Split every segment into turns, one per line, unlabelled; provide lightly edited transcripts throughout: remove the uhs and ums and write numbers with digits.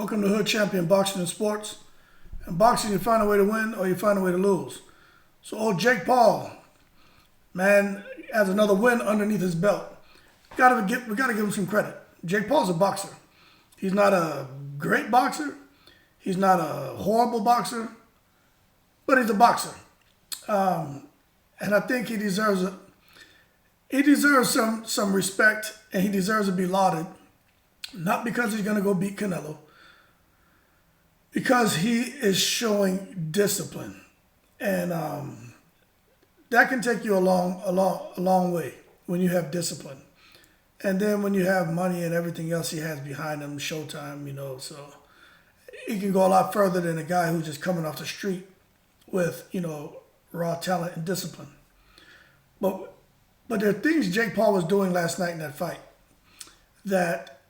Welcome to Hood Champion Boxing and Sports. In boxing, you find a way to win or you find a way to lose. So old Jake Paul, man, has another win underneath his belt. We gotta give him some credit. Jake Paul's a boxer. He's not a great boxer. He's not a horrible boxer, but he's a boxer. And I think he deserves some respect, and he deserves to be lauded. Not because he's going to go beat Canelo, because he is showing discipline. And that can take you a long way when you have discipline. And then when you have money and everything else he has behind him, Showtime, so he can go a lot further than a guy who's just coming off the street with, raw talent and discipline. But there are things Jake Paul was doing last night in that fight that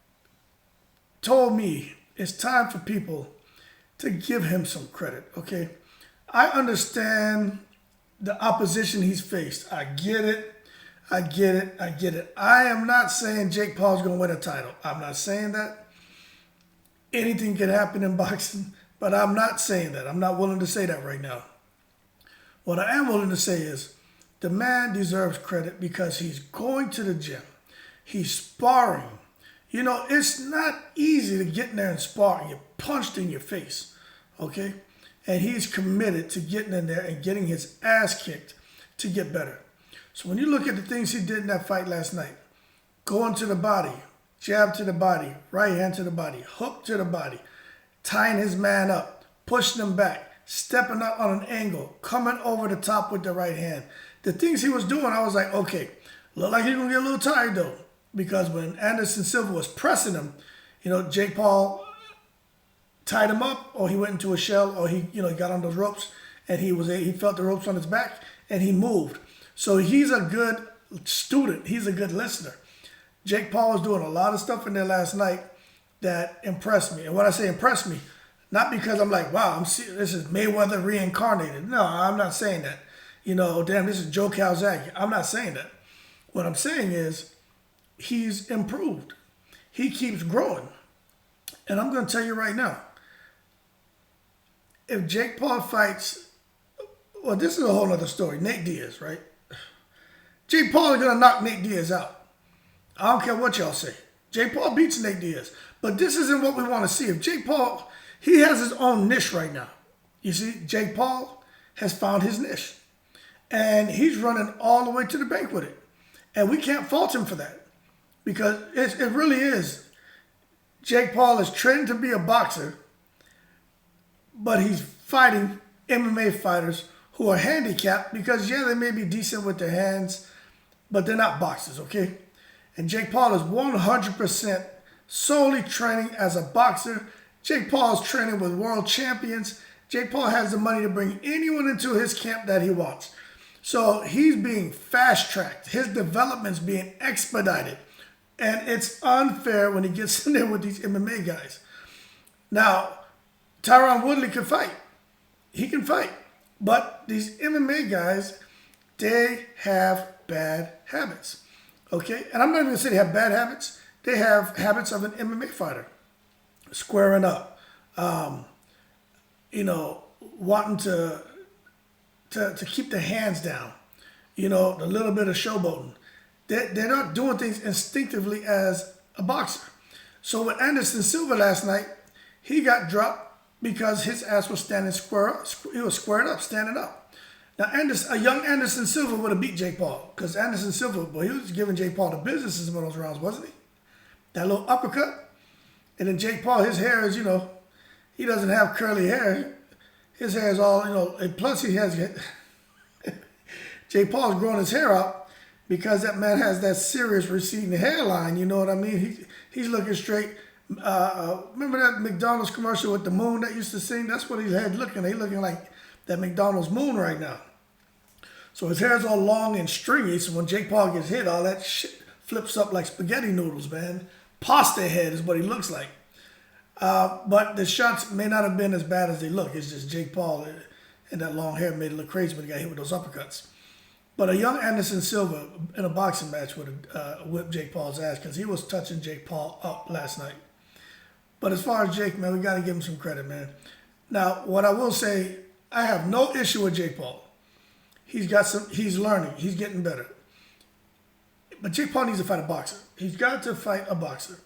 told me it's time for people to give him some credit, okay? I understand the opposition he's faced. I get it. I am not saying Jake Paul's going to win a title. I'm not saying that. Anything can happen in boxing, but I'm not saying that. I'm not willing to say that right now. What I am willing to say is the man deserves credit because he's going to the gym. He's sparring. It's not easy to get in there and spar and get punched in your face, okay? And he's committed to getting in there and getting his ass kicked to get better. So when you look at the things he did in that fight last night, going to the body, jab to the body, right hand to the body, hook to the body, tying his man up, pushing him back, stepping up on an angle, coming over the top with the right hand. The things he was doing, I was like, okay, look like he's going to get a little tired though. Because when Anderson Silva was pressing him, Jake Paul tied him up, or he went into a shell, or he got on those ropes, and he felt the ropes on his back, and he moved. So he's a good student. He's a good listener. Jake Paul was doing a lot of stuff in there last night that impressed me. And when I say impressed me, not because I'm like, wow, this is Mayweather reincarnated. No, I'm not saying that. Damn, this is Joe Calzaghe. I'm not saying that. What I'm saying is he's improved. He keeps growing. And I'm going to tell you right now, if Jake Paul fights, well, this is a whole other story. Nate Diaz, right? Jake Paul is going to knock Nate Diaz out. I don't care what y'all say. Jake Paul beats Nate Diaz. But this isn't what we want to see. If Jake Paul, he has his own niche right now. You see, Jake Paul has found his niche. And he's running all the way to the bank with it. And we can't fault him for that. Because it really is. Jake Paul is trained to be a boxer, but he's fighting MMA fighters who are handicapped because, yeah, they may be decent with their hands, but they're not boxers, okay? And Jake Paul is 100% solely training as a boxer. Jake Paul is training with world champions. Jake Paul has the money to bring anyone into his camp that he wants. So he's being fast-tracked. His development's being expedited. And it's unfair when he gets in there with these MMA guys. Now, Tyron Woodley can fight. He can fight. But these MMA guys, they have bad habits. Okay? And I'm not even going to say they have bad habits. They have habits of an MMA fighter. Squaring up. Wanting to keep their hands down. The little bit of showboating. They're not doing things instinctively as a boxer. So with Anderson Silva last night, he got dropped because his ass was standing square up. He was squared up, standing up. Now, a young Anderson Silva would have beat Jake Paul because Anderson Silva, boy, he was giving Jake Paul the business in some of those rounds, wasn't he? That little uppercut. And then Jake Paul, his hair is, he doesn't have curly hair. His hair is all, and plus he has, Jake Paul's growing his hair out. Because that man has that serious receding hairline, you know what I mean? He's looking straight. Remember that McDonald's commercial with the moon that used to sing? That's what his head looking. He's looking like that McDonald's moon right now. So his hair's all long and stringy. So when Jake Paul gets hit, all that shit flips up like spaghetti noodles, man. Pasta head is what he looks like. But the shots may not have been as bad as they look. It's just Jake Paul and that long hair made it look crazy when he got hit with those uppercuts. But a young Anderson Silva in a boxing match would have whipped Jake Paul's ass because he was touching Jake Paul up last night. But as far as Jake, man, we got to give him some credit, man. Now, what I will say, I have no issue with Jake Paul. He's learning. He's getting better. But Jake Paul needs to fight a boxer. He's got to fight a boxer.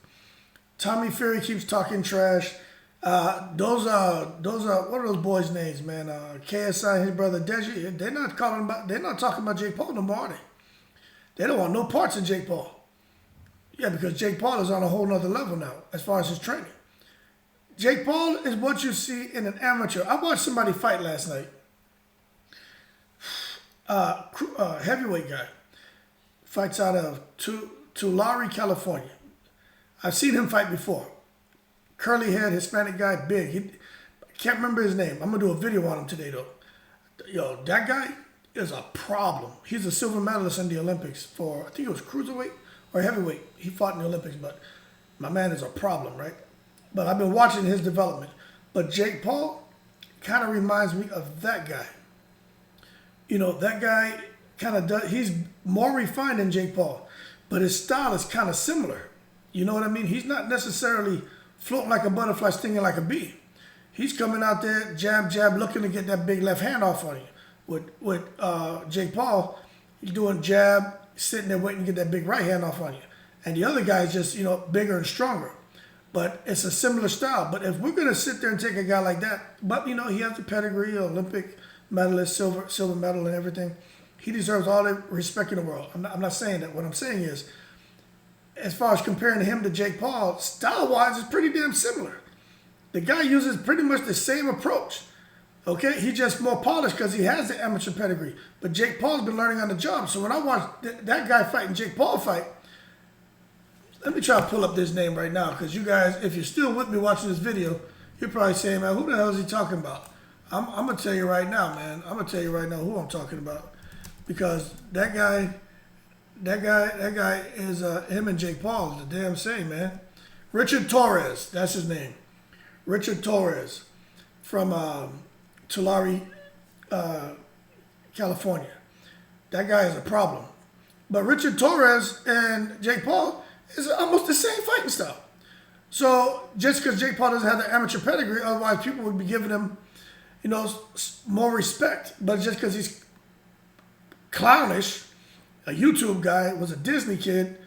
Tommy Fury keeps talking trash. Those are what are those boys' names, man? KSI, his brother Deji. They're not talking about Jake Paul no more, are they? They don't want no parts of Jake Paul. Yeah, because Jake Paul is on a whole nother level now as far as his training. Jake Paul is what you see in an amateur. I watched somebody fight last night. Heavyweight guy. Fights out of Tulare, California. I've seen him fight before. Curly head, Hispanic guy, big. I can't remember his name. I'm going to do a video on him today, though. Yo, that guy is a problem. He's a silver medalist in the Olympics for, I think it was cruiserweight or heavyweight. He fought in the Olympics, but my man is a problem, right? But I've been watching his development. But Jake Paul kind of reminds me of that guy. You know, that guy kind of does, he's more refined than Jake Paul, but his style is kind of similar. You know what I mean? He's not necessarily floating like a butterfly, stinging like a bee. He's coming out there, jab, jab, looking to get that big left hand off on you. With Jake Paul, he's doing jab, sitting there waiting to get that big right hand off on you. And the other guy is just, you know, bigger and stronger. But it's a similar style. But if we're going to sit there and take a guy like that, but, you know, he has the pedigree, Olympic medalist, silver medal and everything. He deserves all the respect in the world. I'm not saying that. What I'm saying is, as far as comparing him to Jake Paul, style-wise, it's pretty damn similar. The guy uses pretty much the same approach. Okay? He's just more polished because he has the amateur pedigree. But Jake Paul's been learning on the job. So when I watch that guy fight and Jake Paul fight, let me try to pull up this name right now, because you guys, if you're still with me watching this video, you're probably saying, man, who the hell is he talking about? I'm going to tell you right now, man. I'm going to tell you right now who I'm talking about. Because that guy is, him and Jake Paul is the damn same, man. Richard Torrez, that's his name. Richard Torrez from Tulare, California. That guy is a problem. But Richard Torrez and Jake Paul is almost the same fighting style. So just because Jake Paul doesn't have the amateur pedigree, otherwise people would be giving him, you know, more respect. But just because he's clownish, a YouTube guy, was a Disney kid,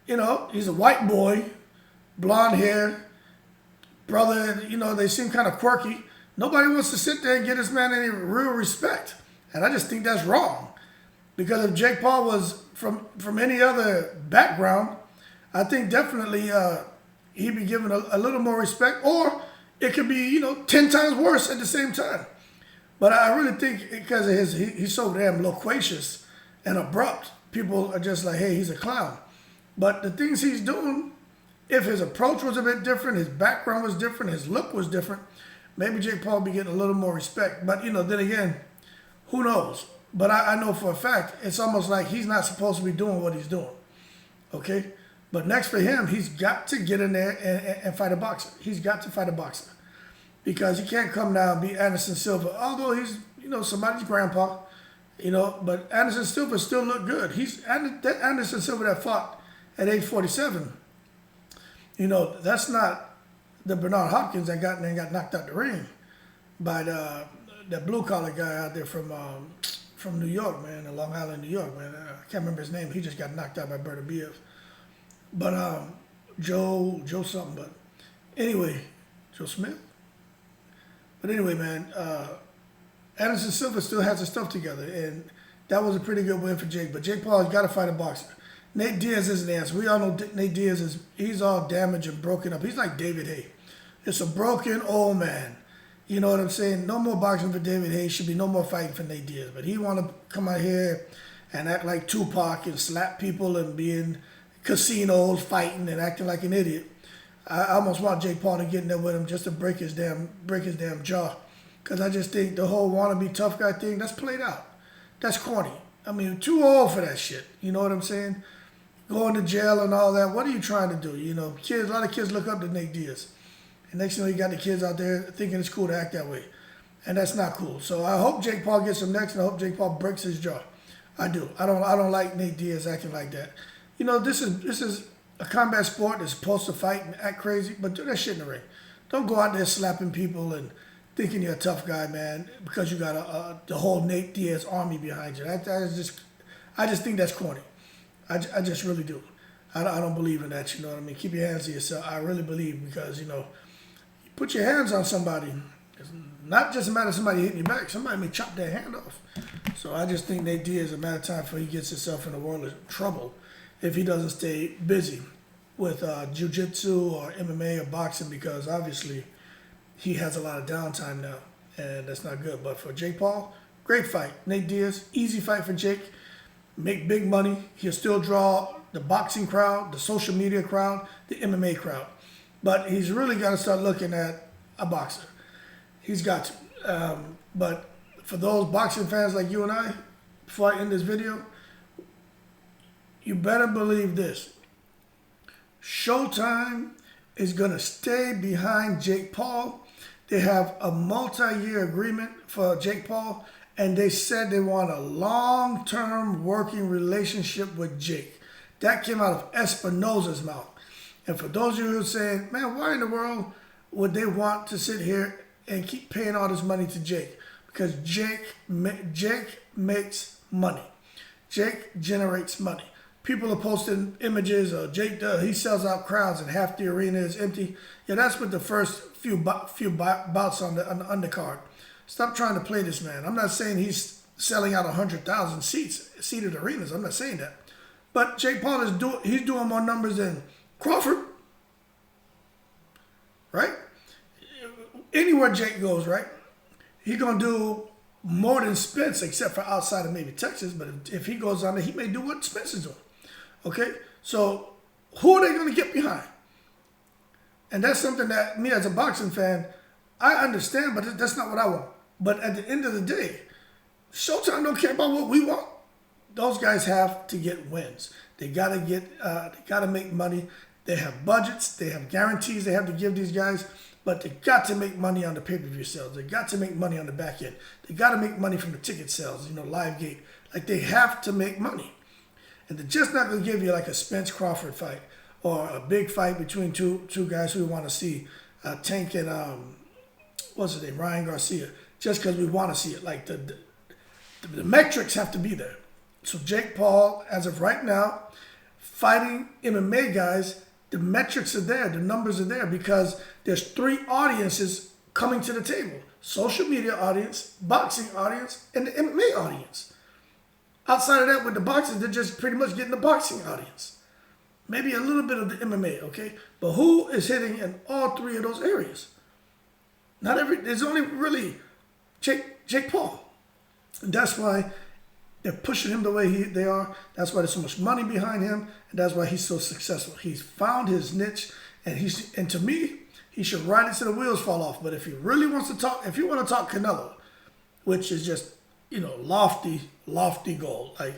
you know, he's a white boy, blonde hair, brother, you know, they seem kind of quirky. Nobody wants to sit there and get this man any real respect. And I just think that's wrong. Because if Jake Paul was from any other background, I think definitely he'd be given a little more respect, or it could be, you know, 10 times worse at the same time. But I really think because of he's so damn loquacious and abrupt, people are just like, hey, he's a clown. But the things he's doing, if his approach was a bit different, his background was different, his look was different, maybe Jake Paul would be getting a little more respect. But, you know, then again, who knows? But I know for a fact, it's almost like he's not supposed to be doing what he's doing. Okay? But next for him, he's got to get in there and fight a boxer. He's got to fight a boxer. Because he can't come now and be Anderson Sylva. Although he's, you know, somebody's grandpa, you know, but Anderson Sylva still look good. That Anderson Sylva that fought at age 47, you know, that's not the Bernard Hopkins that got in there and got knocked out the ring by that blue-collar guy out there from New York, man, Long Island, New York, man. I can't remember his name. He just got knocked out by Berta Biev. But Joe something, but anyway, Joe Smith? But anyway, man, Anderson Sylva still has his stuff together, and that was a pretty good win for Jake. But Jake Paul has got to fight a boxer. Nate Diaz isn't the answer. We all know Nate Diaz he's all damaged and broken up. He's like David Haye. It's a broken old man. You know what I'm saying? No more boxing for David Haye. Should be no more fighting for Nate Diaz. But he want to come out here and act like Tupac and slap people and be in casinos fighting and acting like an idiot. I almost want Jake Paul to get in there with him just to break his damn jaw. Because I just think the whole wannabe tough guy thing, that's played out. That's corny. I mean, too old for that shit. You know what I'm saying? Going to jail and all that. What are you trying to do? You know, a lot of kids look up to Nate Diaz. And next thing you got the kids out there thinking it's cool to act that way. And that's not cool. So I hope Jake Paul gets him next, and I hope Jake Paul breaks his jaw. I do. I don't like Nate Diaz acting like that. You know, this is a combat sport that's supposed to fight and act crazy, but do that shit in the ring. Don't go out there slapping people and thinking you're a tough guy, man, because you got the whole Nate Diaz army behind you. I just think that's corny. I just really do. I don't believe in that, you know what I mean? Keep your hands to yourself. I really believe because, you know, you put your hands on somebody, it's not just a matter of somebody hitting you back. Somebody may chop their hand off. So I just think Nate Diaz is a matter of time before he gets himself in a world of trouble if he doesn't stay busy with jiu-jitsu or MMA or boxing, because obviously he has a lot of downtime now, and that's not good. But for Jake Paul, great fight. Nate Diaz, easy fight for Jake. Make big money. He'll still draw the boxing crowd, the social media crowd, the MMA crowd. But he's really got to start looking at a boxer. He's got to. But for those boxing fans like you and I, before I end this video, you better believe this. Showtime is going to stay behind Jake Paul. They have a multi-year agreement for Jake Paul, and they said they want a long-term working relationship with Jake. That came out of Espinosa's mouth. And for those of you who are saying, man, why in the world would they want to sit here and keep paying all this money to Jake? Because Jake makes money. Jake generates money. People are posting images of Jake. He sells out crowds and half the arena is empty. Yeah, that's with the first few bouts on the undercard. Stop trying to play this man. I'm not saying he's selling out 100,000 seated arenas. I'm not saying that. But Jake Paul he's doing more numbers than Crawford, right? Anywhere Jake goes, right? He's gonna do more than Spence, except for outside of maybe Texas. But if he goes on there, he may do what Spence is doing. Okay, so who are they going to get behind? And that's something that me as a boxing fan, I understand, but that's not what I want. But at the end of the day, Showtime don't care about what we want. Those guys have to get wins. They got to make money. They have budgets. They have guarantees they have to give these guys. But they got to make money on the pay-per-view sales. They got to make money on the back end. They got to make money from the ticket sales, live gate. Like, they have to make money. And they're just not going to give you like a Spence Crawford fight or a big fight between two guys who we want to see, Tank and what's his name, Ryan Garcia, just because we want to see it. Like the metrics have to be there. So Jake Paul, as of right now, fighting MMA guys, the metrics are there, the numbers are there, because there's 3 audiences coming to the table: social media audience, boxing audience, and the MMA audience. Outside of that, with the boxers, they're just pretty much getting the boxing audience. Maybe a little bit of the MMA, okay? But who is hitting in all 3 of those areas? There's only really Jake Paul. And that's why they're pushing him the way they are. That's why there's so much money behind him, and that's why he's so successful. He's found his niche, and to me, he should ride it till the wheels fall off. But if he really wants to talk, if you want to talk Canelo, which is just, lofty goal. Like,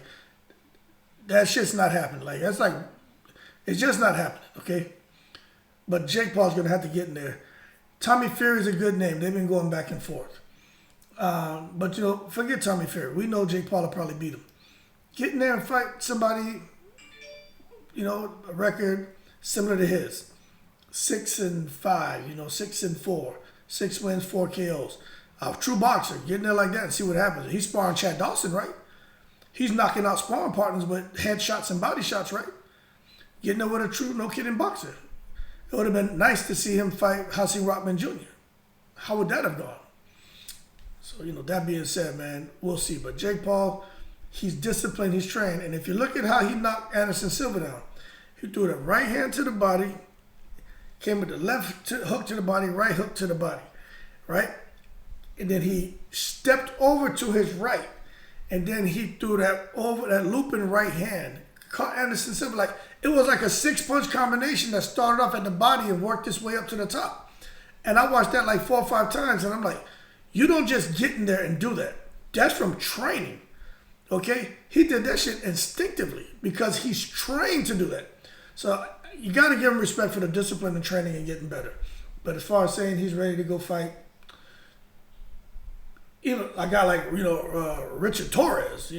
that shit's not happening. Like, it's just not happening, okay? But Jake Paul's going to have to get in there. Tommy Fury's a good name. They've been going back and forth. But, forget Tommy Fury. We know Jake Paul will probably beat him. Get in there and fight somebody, a record similar to his. 6-5, 6-4. 6 wins, 4 KOs. A true boxer, get in there like that and see what happens. He's sparring Chad Dawson, right? He's knocking out sparring partners with headshots and body shots, right? Get in there with a true, no-kidding boxer. It would have been nice to see him fight Hasim Rockman Jr. How would that have gone? So, that being said, man, we'll see. But Jake Paul, he's disciplined, he's trained. And if you look at how he knocked Anderson Silva down, he threw the right hand to the body, came with the left hook to the body, right hook to the body, right? And then he stepped over to his right, and then he threw that looping right hand, caught Anderson Silva. It was like a 6-punch combination that started off at the body and worked its way up to the top. And I watched that like 4 or 5 times, and I'm like, you don't just get in there and do that. That's from training, okay? He did that shit instinctively because he's trained to do that. So you got to give him respect for the discipline and training and getting better. But as far as saying he's ready to go fight, even a guy like, Richard Torrez,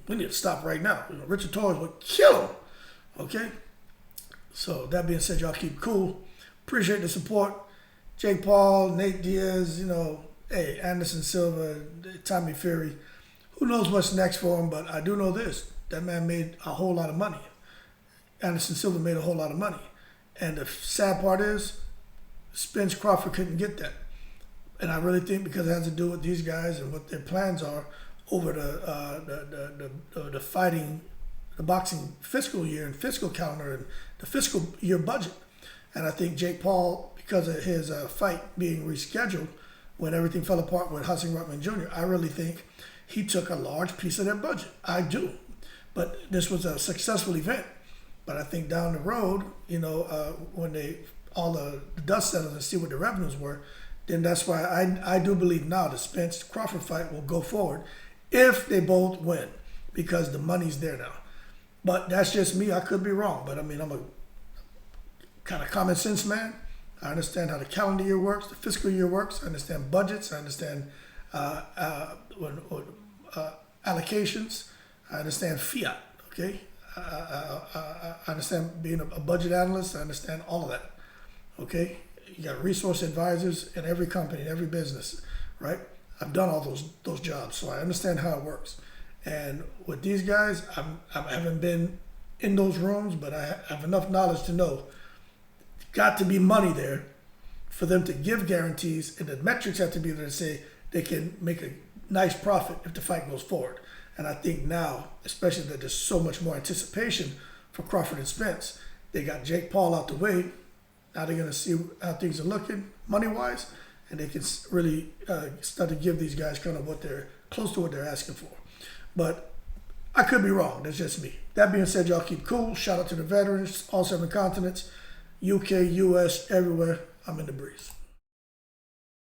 we need to stop right now. Richard Torrez would kill him, okay? So that being said, y'all keep cool. Appreciate the support. Jake Paul, Nate Diaz, hey, Anderson Sylva, Tommy Fury. Who knows what's next for him, but I do know this. That man made a whole lot of money. Anderson Sylva made a whole lot of money. And the sad part is, Spence Crawford couldn't get that. And I really think because it has to do with these guys and what their plans are over the fighting, the boxing fiscal year and fiscal calendar and the fiscal year budget. And I think Jake Paul, because of his fight being rescheduled when everything fell apart with Hudson Ruttman Jr., I really think he took a large piece of their budget. I do. But this was a successful event. But I think down the road, when all the dust settles and see what the revenues were, then that's why I do believe now the Spence Crawford fight will go forward if they both win, because the money's there now. But that's just me. I could be wrong. But I mean, I'm a kind of common sense man. I understand how the calendar year works, the fiscal year works. I understand budgets. I understand allocations. I understand fiat. Okay. I understand being a budget analyst. I understand all of that. Okay. You got resource advisors in every company, in every business, right? I've done all those jobs, so I understand how it works. And with these guys, I haven't been in those rooms, but I have enough knowledge to know got to be money there for them to give guarantees, and the metrics have to be there to say they can make a nice profit if the fight goes forward. And I think now, especially that there's so much more anticipation for Crawford and Spence, they got Jake Paul out the way. Now they're going to see how things are looking money-wise, and they can really start to give these guys kind of what they're close to what they're asking for. But I could be wrong. That's just me. That being said, y'all keep cool. Shout out to the veterans, all 7 continents, UK, US, everywhere. I'm in the breeze.